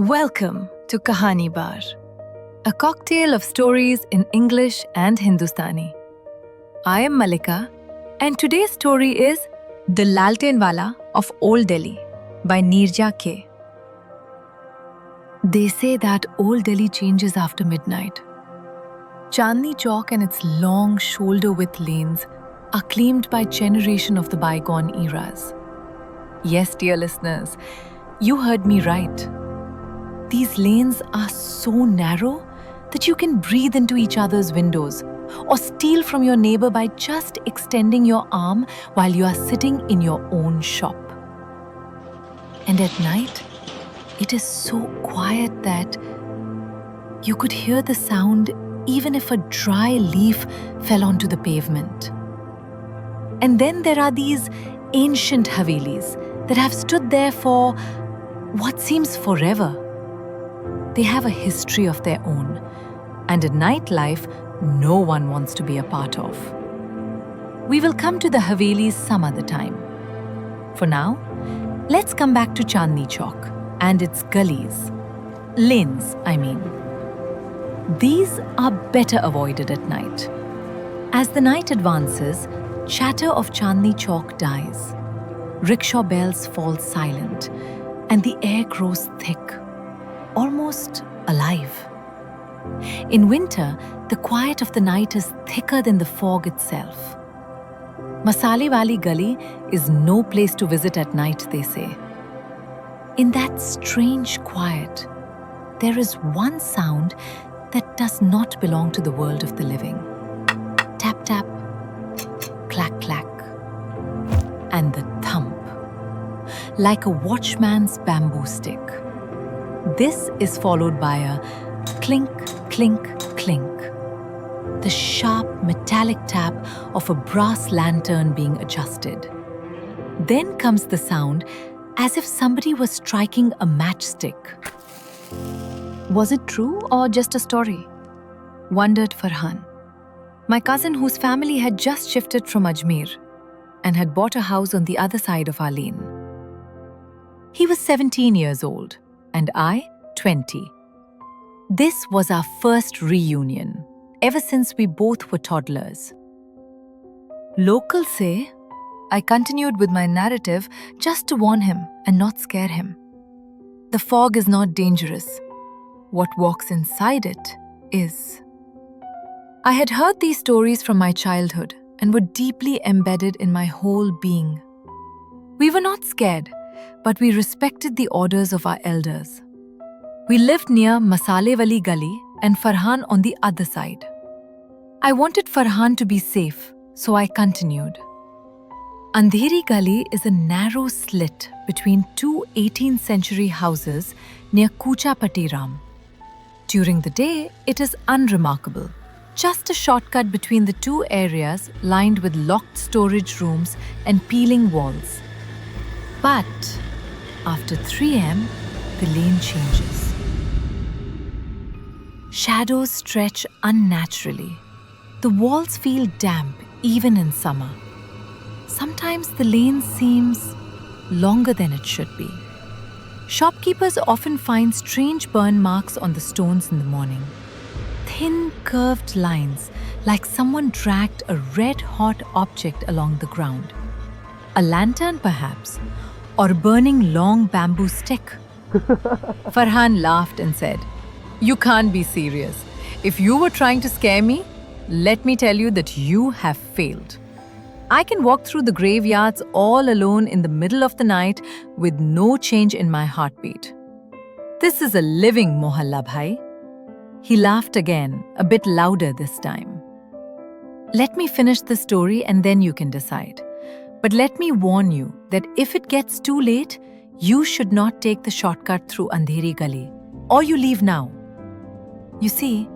Welcome to Kahani Bar, a cocktail of stories in English and Hindustani. I am Malika, and today's story is The Laltenwala of Old Delhi by Neerja K. They say that Old Delhi changes after midnight. Chandni Chowk and its long shoulder-width lanes are claimed by generation of the bygone eras. Yes, dear listeners, you heard me right. These lanes are so narrow that you can breathe into each other's windows or steal from your neighbor by just extending your arm while you are sitting in your own shop. And at night, it is so quiet that you could hear the sound even if a dry leaf fell onto the pavement. And then there are these ancient Havelis that have stood there for what seems forever. They have a history of their own, and a nightlife no one wants to be a part of. We will come to the Havelis some other time. For now, let's come back to Chandni Chowk and its gullies. Lanes, I mean. These are better avoided at night. As the night advances, chatter of Chandni Chowk dies. Rickshaw bells fall silent, and the air grows thick, almost alive. In winter, the quiet of the night is thicker than the fog itself. Masale Wali Gully is no place to visit at night, they say. In that strange quiet, there is one sound that does not belong to the world of the living. Tap tap, clack clack, and the thump, like a watchman's bamboo stick. This is followed by a clink, clink, clink, the sharp metallic tap of a brass lantern being adjusted. Then comes the sound as if somebody was striking a matchstick. Was it true or just a story? Wondered Farhan, my cousin whose family had just shifted from Ajmer and had bought a house on the other side of our lane. He was 17 years old, and I, 20. This was our first reunion, ever since we both were toddlers. Locals say, I continued with my narrative just to warn him and not scare him. The fog is not dangerous. What walks inside it is. I had heard these stories from my childhood and were deeply embedded in my whole being. We were not scared, but we respected the orders of our elders. We lived near Masale Wali Gully and Farhan on the other side. I wanted Farhan to be safe, so I continued. Andheri Gully is a narrow slit between two 18th century houses near Kucha Patiram. During the day, it is unremarkable. Just a shortcut between the two areas lined with locked storage rooms and peeling walls. But after 3 am, the lane changes. Shadows stretch unnaturally. The walls feel damp even in summer. Sometimes the lane seems longer than it should be. Shopkeepers often find strange burn marks on the stones in the morning. Thin, curved lines, like someone dragged a red-hot object along the ground. A lantern, perhaps, or a burning long bamboo stick. Farhan laughed and said, You can't be serious. If you were trying to scare me, let me tell you that you have failed. I can walk through the graveyards all alone in the middle of the night with no change in my heartbeat. This is a living mohalla, bhai. He laughed again, a bit louder this time. Let me finish the story and then you can decide. But let me warn you that if it gets too late, you should not take the shortcut through Andheri Gully, or you leave now. You see,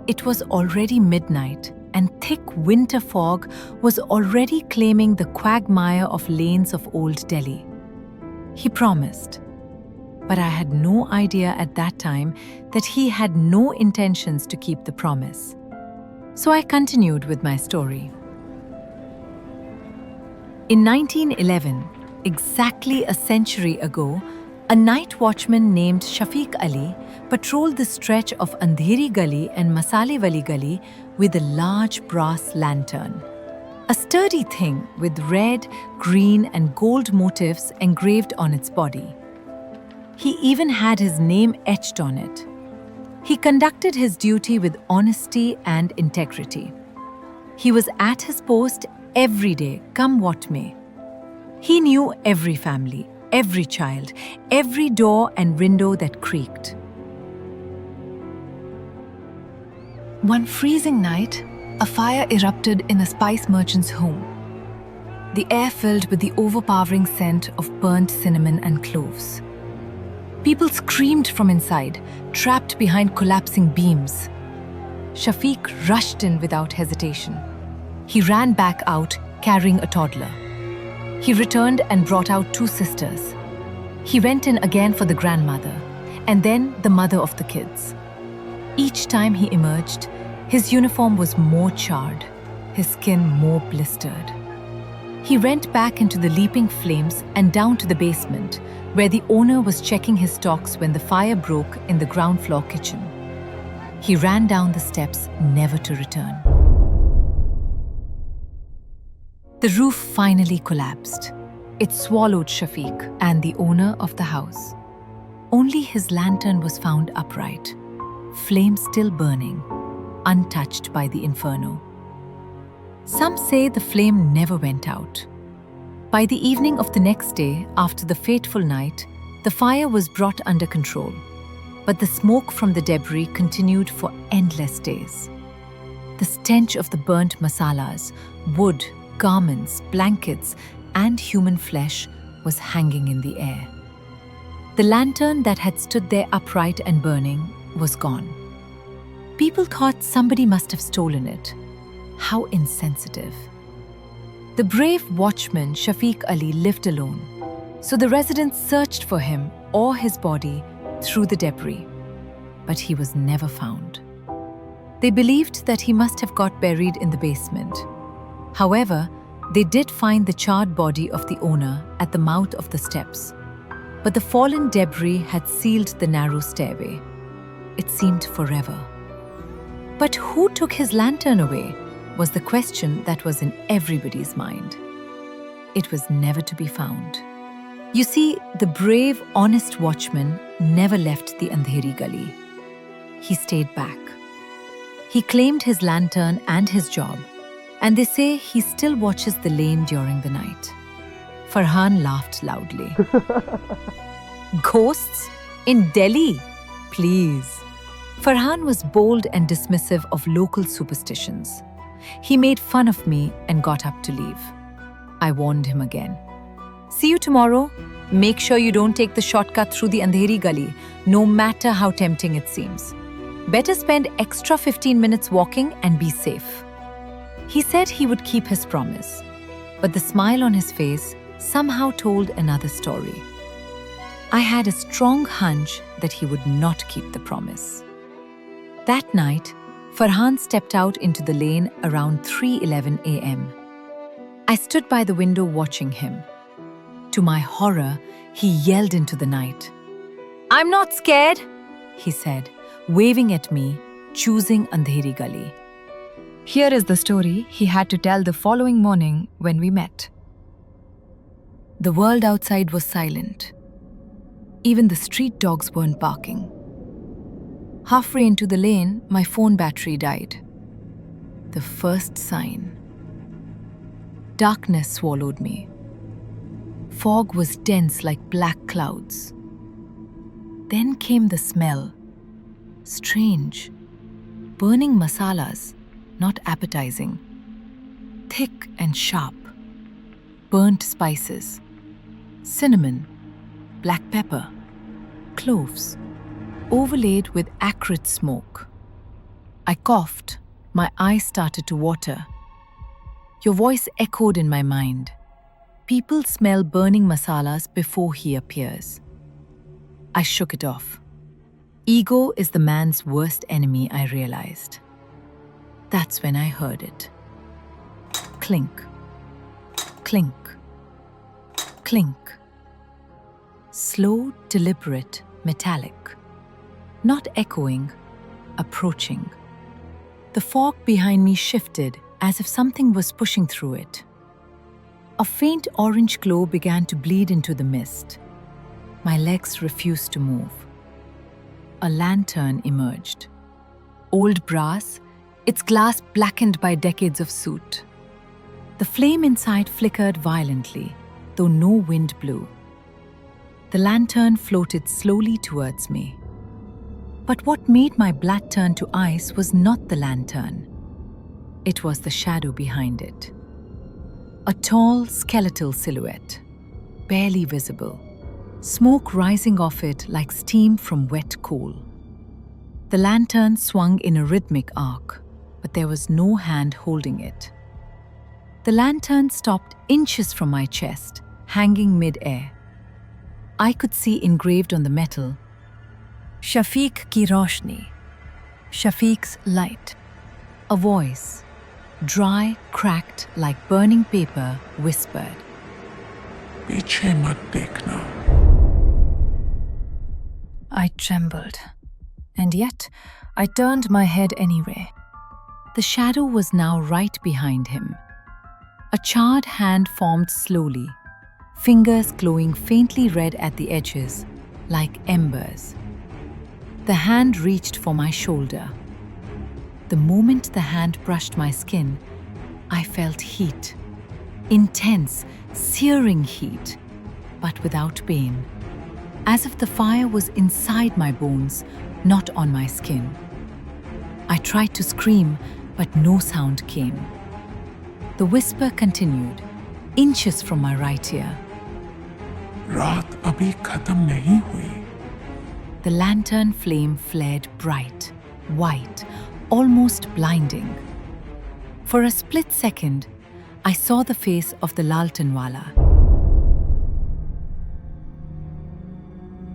it was already midnight and thick winter fog was already claiming the quagmire of lanes of Old Delhi. He promised, but I had no idea at that time that he had no intentions to keep the promise. So I continued with my story. In 1911, exactly a century ago, A night watchman named Shafiq Ali patrolled the stretch of Andheri Gully and Masale Wali Gully with a large brass lantern. A sturdy thing with red, green and gold motifs engraved on its body. He even had his name etched on it. He conducted his duty with honesty and integrity. He was at his post every day, come what may. He knew every family, every child, every door and window that creaked. One freezing night, a fire erupted in a spice merchant's home. The air filled with the overpowering scent of burnt cinnamon and cloves. People screamed from inside, trapped behind collapsing beams. Shafiq rushed in without hesitation. He ran back out, carrying a toddler. He returned and brought out 2 sisters. He went in again for the grandmother, and then the mother of the kids. Each time he emerged, his uniform was more charred, his skin more blistered. He went back into the leaping flames and down to the basement, where the owner was checking his stocks when the fire broke in the ground floor kitchen. He ran down the steps, never to return. The roof finally collapsed. It swallowed Shafiq and the owner of the house. Only his lantern was found upright, flame still burning, untouched by the inferno. Some say the flame never went out. By the evening of the next day, after the fateful night, the fire was brought under control, but the smoke from the debris continued for endless days. The stench of the burnt masalas, wood, garments, blankets, and human flesh was hanging in the air. The lantern that had stood there upright and burning was gone. People thought somebody must have stolen it. How insensitive. The brave watchman Shafiq Ali lived alone, so the residents searched for him or his body through the debris, but he was never found. They believed that he must have got buried in the basement. However, they did find the charred body of the owner at the mouth of the steps, but the fallen debris had sealed the narrow stairway. It seemed forever. But who took his lantern away was the question that was in everybody's mind. It was never to be found. You see, the brave, honest watchman never left the Andheri Gully. He stayed back. He claimed his lantern and his job, and they say he still watches the lane during the night. Farhan laughed loudly. Ghosts? In Delhi? Please. Farhan was bold and dismissive of local superstitions. He made fun of me and got up to leave. I warned him again. See you tomorrow. Make sure you don't take the shortcut through the Andheri Gully, no matter how tempting it seems. Better spend extra 15 minutes walking and be safe. He said he would keep his promise, but the smile on his face somehow told another story. I had a strong hunch that he would not keep the promise. That night, Farhan stepped out into the lane around 3:11 a.m. I stood by the window watching him. To my horror, he yelled into the night. "I'm not scared," he said, waving at me, choosing Andheri Gully. Here is the story he had to tell the following morning when we met. The world outside was silent. Even the street dogs weren't barking. Halfway into the lane, my phone battery died. The first sign. Darkness swallowed me. Fog was dense like black clouds. Then came the smell. Strange. Burning masalas, not appetizing. Thick and sharp. Burnt spices. Cinnamon. Black pepper. Cloves. Overlaid with acrid smoke. I coughed. My eyes started to water. Your voice echoed in my mind. People smell burning masalas before he appears. I shook it off. Ego is the man's worst enemy, I realized. That's when I heard it. Clink. Clink. Clink. slow, deliberate, metallic. Not echoing, approaching. The fog behind me shifted as if something was pushing through it. A faint orange glow began to bleed into the mist. My legs refused to move. A lantern emerged. Old brass, its glass blackened by decades of soot. The flame inside flickered violently, though no wind blew. The lantern floated slowly towards me. But what made my blood turn to ice was not the lantern. It was the shadow behind it. A tall, skeletal silhouette, barely visible, smoke rising off it like steam from wet coal. The lantern swung in a rhythmic arc, but there was no hand holding it. The lantern stopped inches from my chest, hanging mid-air. I could see engraved on the metal, Shafiq ki roshni, Shafiq's light. A voice, dry, cracked like burning paper, whispered, "Piche mat dekhna." I trembled, and yet I turned my head anyway. The shadow was now right behind him. A charred hand formed slowly, fingers glowing faintly red at the edges, like embers. The hand reached for my shoulder. The moment the hand brushed my skin, I felt heat. Intense, searing heat, but without pain. As if the fire was inside my bones, not on my skin. I tried to scream, but no sound came. The whisper continued, inches from my right ear. "Raat abhi khatam nahi hui." The lantern flame flared bright, white, almost blinding. For a split second, I saw the face of the Laltenwala.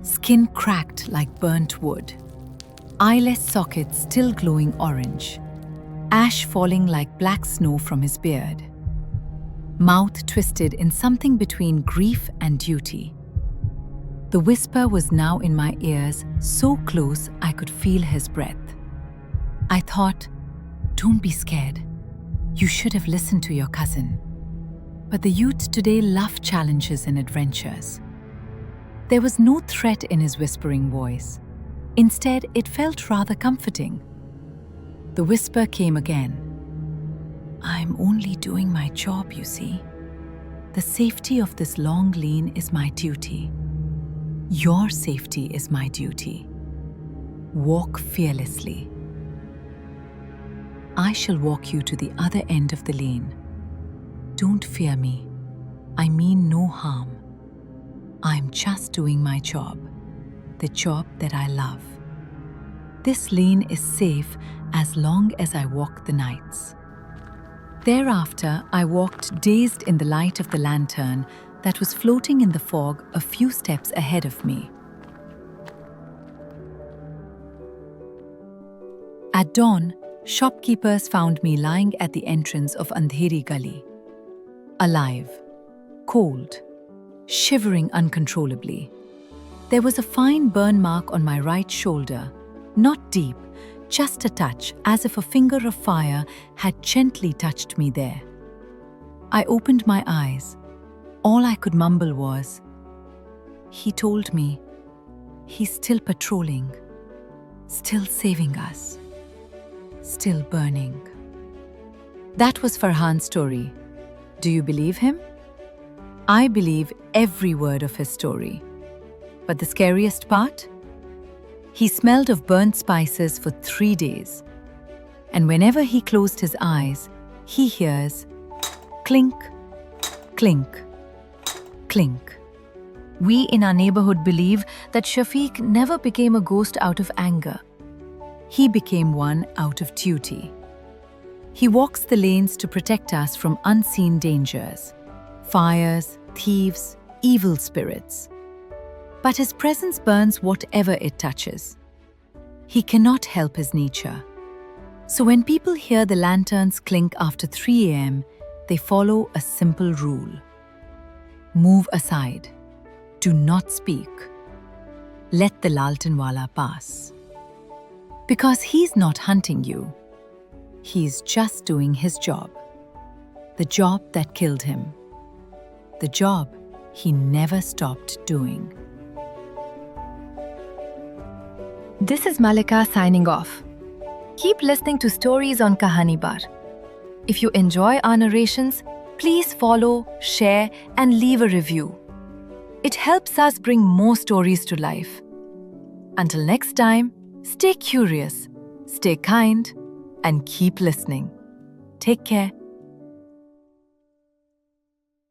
Skin cracked like burnt wood, eyeless sockets still glowing orange, ash falling like black snow from his beard. Mouth twisted in something between grief and duty. The whisper was now in my ears, so close I could feel his breath. I thought, don't be scared. You should have listened to your cousin. But the youth today love challenges and adventures. There was no threat in his whispering voice. Instead, it felt rather comforting. The whisper came again. I'm only doing my job, you see. The safety of this long lane is my duty. Your safety is my duty. Walk fearlessly. I shall walk you to the other end of the lane. Don't fear me. I mean no harm. I'm just doing my job, the job that I love. This lane is safe as long as I walk the nights. Thereafter, I walked dazed in the light of the lantern that was floating in the fog a few steps ahead of me. At dawn, shopkeepers found me lying at the entrance of Andheri Gully. Alive, cold, shivering uncontrollably. There was a fine burn mark on my right shoulder, not deep, just a touch, as if a finger of fire had gently touched me there. I opened my eyes. All I could mumble was, he told me, he's still patrolling, still saving us, still burning. That was Farhan's story. Do you believe him? I believe every word of his story. But the scariest part? He smelled of burnt spices for 3 days. And whenever he closed his eyes, he hears clink, clink, clink. We in our neighborhood believe that Shafiq never became a ghost out of anger. He became one out of duty. He walks the lanes to protect us from unseen dangers, fires, thieves, evil spirits. But his presence burns whatever it touches. He cannot help his nature. So when people hear the lanterns clink after 3 a.m., they follow a simple rule. Move aside. Do not speak. Let the Laltenwala pass. Because he's not hunting you. He's just doing his job. The job that killed him. The job he never stopped doing. This is Malika signing off. Keep listening to stories on Kahani Bar. If you enjoy our narrations, please follow, share, and leave a review. It helps us bring more stories to life. Until next time, stay curious, stay kind, and keep listening. Take care.